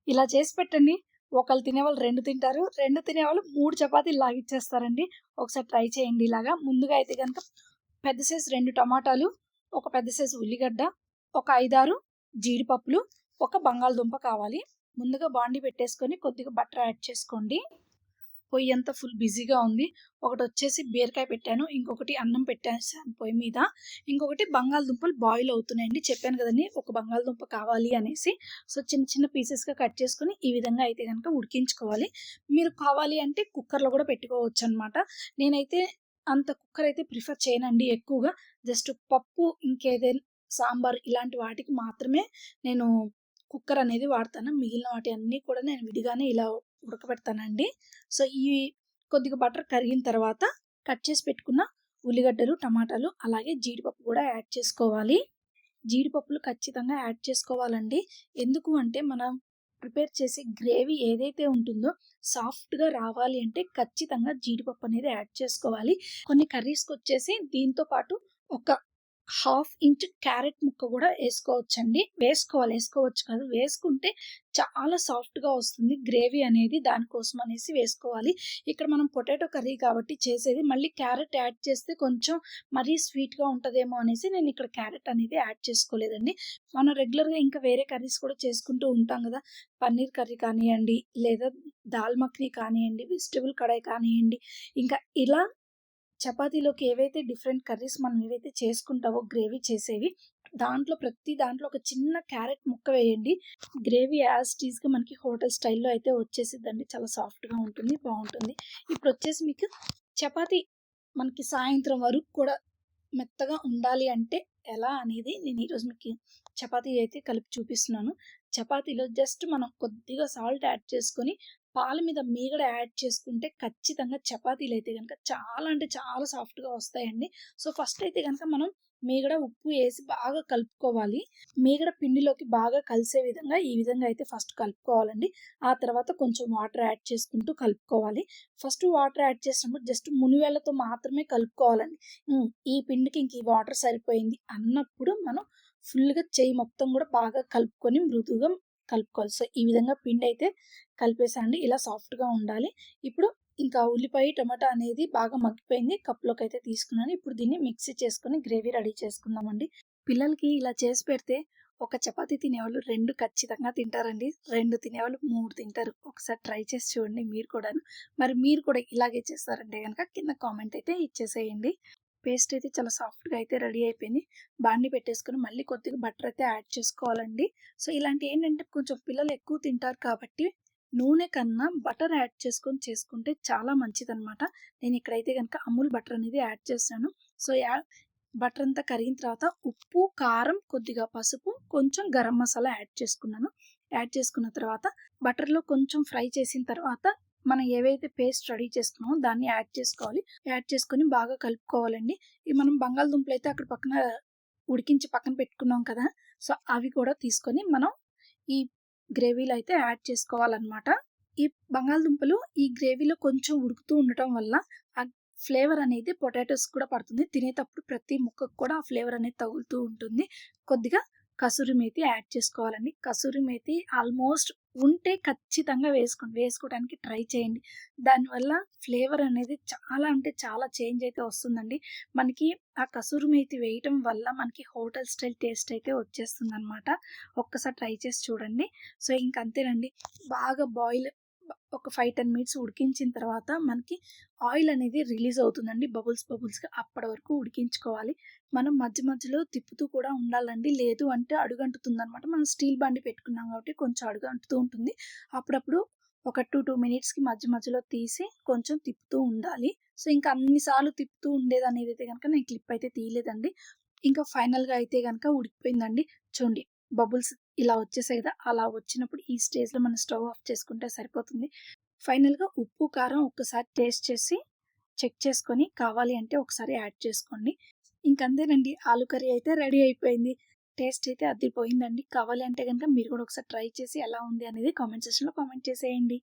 ఇలా చేసి పెట్టండి. ఒకళ్ళు తినేవాళ్ళు 2 తింటారు. 2 తినేవాళ్ళు 3 చపాతీలు లాగిచ్చేస్తారండి. ఒకసారి ట్రై చేయండి ఇలాగా. ముందుగా అయితే గనక పెద్ద సైజు 2 టమాటాలు, ఒక పెద్ద సైజు ఉల్లిగడ్డ, ఒక 5, 6 జీడిపప్పులు, ఒక బంగాళదుంప కావాలి. ముందుగా బాండీ పెట్టేసుకొని కొద్దిగా బటర్ యాడ్ చేసుకోండి. పొయ్యంతా ఫుల్ బిజీగా ఉంది. ఒకటొచ్చేసి బీరకాయ పెట్టాను. ఇంకొకటి అన్నం పెట్టేసాను పొయ్యి మీద. ఇంకొకటి బంగాళదుంపలు బాయిల్ అవుతున్నాయండి. చెప్పాను కదండీ! ఒక బంగాళదుంప కావాలి అనేసి. సో, చిన్న చిన్న పీసెస్‌గా కట్ చేసుకొని ఈ విధంగా అయితే గనక ఉడికించుకోవాలి. మీరు కావాలి అంటే కుక్కర్‌లో కూడా పెట్టుకోవచ్చనమాట. నేనైతే అంత కుక్కర్ అయితే ప్రిఫర్ చేయనండి ఎక్కువగా. జస్ట్ పప్పు ఇంకేదైనా సాంబార్ ఇలాంటి వాటికి మాత్రమే నేను కుక్కర్ అనేది వాడతాను. మిగిలిన వాటి అన్నీ కూడా నేను విడిగానే ఇలా ఉడకబెడతానండి. సో, ఈ కొద్దిగా బటర్ కరిగిన తర్వాత కట్ చేసి పెట్టుకున్న ఉల్లిగడ్డలు, టమాటాలు అలాగే జీడిపప్పు కూడా యాడ్ చేసుకోవాలి. జీడిపప్పులు ఖచ్చితంగా యాడ్ చేసుకోవాలండి. ఎందుకు అంటే మనం ప్రిపేర్ చేసే గ్రేవీ ఏదైతే ఉంటుందో సాఫ్ట్‌గా రావాలి అంటే ఖచ్చితంగా జీడిపప్పు అనేది యాడ్ చేసుకోవాలి. కొన్ని కర్రీస్‌కొచ్చేసి దీంతో పాటు ఒక హాఫ్ ఇంచ్ క్యారెట్ ముక్క కూడా ఏసుకోవచ్చండి. ఏసుకోవచ్చు కాదు. వేసుకుంటే చాలా సాఫ్ట్‌గా వస్తుంది గ్రేవీ అనేది. దానికోసం అనేసి వేసుకోవాలి. ఇక్కడ మనం పొటాటో కర్రీ కాబట్టి చేసేది మళ్ళీ క్యారెట్ యాడ్ చేస్తే కొంచెం మరీ స్వీట్‌గా ఉంటదేమో అనేసి నేను ఇక్కడ క్యారెట్ అనేది యాడ్ చేసుకోలేదండి. మనం రెగ్యులర్‌గా ఇంకా వేరే కర్రీస్ కూడా చేసుకుంటూ ఉంటాం గదా! పన్నీర్ కర్రీ కానియ్యండి, లేదా దాల్ మఖని కానియ్యండి, వెజిటబుల్ కడాయి కానియ్యండి, ఇంకా ఇలా చపాతీలోకి ఏవైతే డిఫరెంట్ కర్రీస్ మనం ఏవైతే చేసుకుంటామో గ్రేవీ చేసేవి, ప్రతి దాంట్లో ఒక చిన్న క్యారెట్ ముక్క వేయండి. గ్రేవీ యాజ్ ఇట్ ఈస్‌గా మనకి హోటల్ స్టైల్‌లో అయితే వచ్చేసిద్దండి. చాలా సాఫ్ట్‌గా ఉంటుంది. బావుంటుంది. ఇప్పుడొచ్చేసి మీకు చపాతీ మనకి సాయంత్రం వరకు కూడా మెత్తగా ఉండాలి అంటే ఎలా అనేది నేను ఈరోజు మీకు చపాతీ అయితే కలిపి చూపిస్తున్నాను. చపాతీలో జస్ట్ మనం కొద్దిగా సాల్ట్ యాడ్ చేసుకొని, పాల మీద మీగడ యాడ్ చేసుకుంటే ఖచ్చితంగా చపాతీలైతే గనక చాలా అంటే చాలా సాఫ్ట్‌గా వస్తాయండి. సో, ఫస్ట్ అయితే గనక మనం మీగడ, ఉప్పు ఏసి బాగా కలుపుకోవాలి. మీగడ పిండిలోకి బాగా కలిసే విధంగా ఈ విధంగా అయితే ఫస్ట్ కలుపుకోవాలండి. ఆ తర్వాత కొంచెం వాటర్ యాడ్ చేసుకుంటూ కలుపుకోవాలి. ఫస్ట్ వాటర్ యాడ్ చేసినప్పుడు జస్ట్ మునివేళ్ళతో మాత్రమే కలుపుకోవాలండి. ఈ పిండికి ఇంక ఈ వాటర్ సరిపోయింది అన్నప్పుడు మనం ఫుల్‌గా చెయ్యి మొత్తం గూడా బాగా కలుపుకొని మృదువుగా కలుపుకోవాలి. సో, ఈ విధంగా పిండయితే కలిపేసాండి. ఇలా సాఫ్ట్‌గా ఉండాలి. ఇప్పుడు ఇంకా ఉల్లిపాయ, టమాటా అనేది బాగా మగ్గిపోయింది. కప్‌లోకైతే తీసుకున్నాను. ఇప్పుడు దీన్ని మిక్సీ చేసుకొని గ్రేవీ రెడీ చేసుకుందామండి. పిల్లలకి ఇలా చేసి పెడితే ఒక చపాతీ తినేవాళ్ళు 2 ఖచ్చితంగా తింటారండి. 2 తినేవాళ్ళు 3 తింటారు. ఒకసారి ట్రై చేసి చూడండి మీరు కూడాను. మరి మీరు కూడా ఇలాగే చేస్తారంటే గనక కింద కామెంట్ అయితే ఇచ్చేసేయండి. పేస్ట్ అయితే చాలా సాఫ్ట్‌గా అయితే రెడీ అయిపోయింది. బాండీ పెట్టేసుకొని మళ్ళీ కొద్దిగా బటర్ అయితే యాడ్ చేసుకోవాలండి. సో, ఇలాంటియేంటంటే కొంచెం పిల్లలు ఎక్కువ తింటారు కాబట్టి నూనె కన్నా బటర్ యాడ్ చేసుకొని చేసుకుంటే చాలా మంచిదనమాట. నేను ఇక్కడైతే గనక అమూల్ బటర్ అనేది యాడ్ చేశాను. సో, బటర్ అంతా కరిగిన తర్వాత ఉప్పు, కారం, కొద్దిగా పసుపు, కొంచెం గరం మసాలా యాడ్ చేసుకున్నాను. యాడ్ చేసుకున్న తర్వాత బటర్‌లో కొంచెం ఫ్రై చేసిన తర్వాత మనం ఏవైతే పేస్ట్ రెడీ చేసుకున్నామో దాన్ని యాడ్ చేసుకోవాలి. యాడ్ చేసుకొని బాగా కలుపుకోవాలండి. ఈ మనం బంగాళదుంపలైతే అక్కడ పక్కన ఉడికించి పక్కన పెట్టుకున్నాం కదా! సో, అవి కూడా తీసుకొని మనం ఈ గ్రేవీలో అయితే యాడ్ చేసుకోవాలనమాట. ఈ బంగాళదుంపలు ఈ గ్రేవీలో కొంచెం ఉడుకుతూ ఉండటం వల్ల ఆ ఫ్లేవర్ అనేది పొటాటోస్‌కి కూడా పడుతుంది. తినేటప్పుడు ప్రతి ముక్కకు కూడా ఆ ఫ్లేవర్ అనేది తగులుతూ ఉంటుంది. కొద్దిగా కసూరి మేతి యాడ్ చేసుకోవాలండి. కసూరి మేతి ఆల్మోస్ట్ ఉంటే ఖచ్చితంగా వేసుకోండి. వేసుకోవడానికి ట్రై చేయండి. దానివల్ల ఫ్లేవర్ అనేది చాలా అంటే చాలా చేంజ్ అయితే వస్తుందండి. మనకి ఆ కసూరి మేతి వేయటం వల్ల మనకి హోటల్ స్టైల్ టేస్ట్ అయితే వచ్చేస్తుందనమాట. ఒక్కసారి ట్రై చేసి చూడండి. సో, ఇంక అంతేనండి. బాగా ఒక 5, 10 మినిట్స్ ఉడికించిన తర్వాత మనకి ఆయిల్ అనేది రిలీజ్ అవుతుందండి. బబుల్స్‌గా అప్పటి వరకు ఉడికించుకోవాలి. మనం మధ్య మధ్యలో తిప్పుతూ కూడా ఉండాలండి. లేదు అంటే అడుగంటుతుందనమాట. మనం స్టీల్ బాండీ పెట్టుకున్నాం కాబట్టి కొంచెం అడుగంటుతూ ఉంటుంది. అప్పుడప్పుడు ఒక 2 మినిట్స్‌కి మధ్య మధ్యలో తీసి కొంచెం తిప్పుతూ ఉండాలి. సో, ఇంకా అన్ని సార్లు తిప్పుతూ ఉండేదనేదైతే గనక నేను క్లిప్ అయితే తీయలేదండి. ఇంకా ఫైనల్‌గా అయితే గనక ఉడికిపోయిందండి. చూడండి బబుల్స్ ఇలా వచ్చేసాయి కదా! అలా వచ్చినప్పుడు ఈ స్టేజ్‌లో మనం స్టవ్ ఆఫ్ చేసుకుంటే సరిపోతుంది. ఫైనల్‌గా ఉప్పు, కారం ఒక్కసారి టేస్ట్ చేసి చెక్ చేసుకొని కావాలి అంటే ఒకసారి యాడ్ చేసుకోండి. ఇంకంతేనండి. ఆలు కర్రీ అయితే రెడీ అయిపోయింది. టేస్ట్ అయితే అద్దిరిపోయిందండి. కావాలి అంటే గనక మీరు కూడా ఒకసారి ట్రై చేసి ఎలా ఉంది అనేది కామెంట్ సెక్షన్‌లో కామెంట్ చేసేయండి.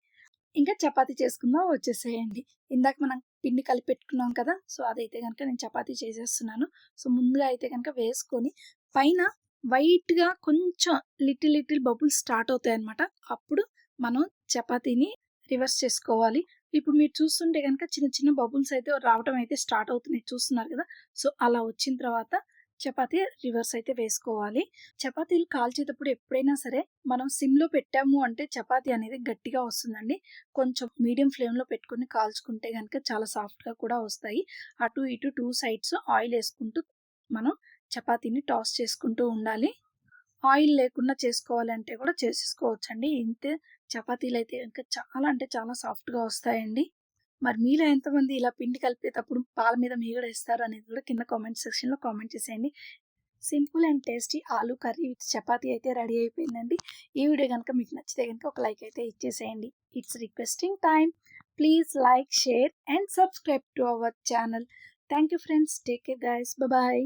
ఇంకా చపాతీ చేసుకుందాం వచ్చేసేయండి. ఇందాక మనం పిండి కలిపి పెట్టుకున్నాం కదా! సో, అదైతే గనక నేను చపాతీ చేసేస్తున్నాను. సో, ముందుగా అయితే గనక వేసుకొని పైన వైట్‌గా కొంచెం లిటిల్ బబుల్స్ స్టార్ట్ అవుతాయన్నమాట. అప్పుడు మనం చపాతీని రివర్స్ చేసుకోవాలి. ఇప్పుడు మీరు చూస్తుంటే గనక చిన్న బబుల్స్ అయితే రావటం అయితే స్టార్ట్ అవుతున్నాయి. చూస్తున్నారు కదా! సో, అలా వచ్చిన తర్వాత చపాతీ రివర్స్ అయితే వేసుకోవాలి. చపాతీలు కాల్చేటప్పుడు ఎప్పుడైనా సరే మనం సిమ్‌లో పెట్టాము అంటే చపాతీ అనేది గట్టిగా వస్తుందండి. కొంచెం మీడియం ఫ్లేమ్‌లో పెట్టుకొని కాల్చుకుంటే గనక చాలా సాఫ్ట్‌గా కూడా వస్తాయి. అటు ఇటు 2 సైడ్స్ ఆయిల్ ఏసుకుంటూ మనం చపాతీని టాస్ చేసుకుంటూ ఉండాలి. ఆయిల్ లేకుండా చేసుకోవాలంటే కూడా చేసేసుకోవచ్చండి. ఇంతే చపాతీలైతే గనుక చాలా అంటే చాలా సాఫ్ట్‌గా వస్తాయండి. మరి మీలో ఎంతమంది ఇలా పిండి కలిపేటప్పుడు పాల మీద మీగడ ఏస్తారు అనేది కూడా కింద కామెంట్ సెక్షన్‌లో కామెంట్ చేసేయండి. సింపుల్ అండ్ టేస్టీ ఆలు కర్రీ విత్ చపాతీ అయితే రెడీ అయిపోయిందండి. ఈ వీడియో గనుక మీకు నచ్చితే గనుక ఒక లైక్ అయితే ఇచ్చేసేయండి. It's requesting time. Please like, share and subscribe to our channel. Thank you friends. Take care guys. Bye.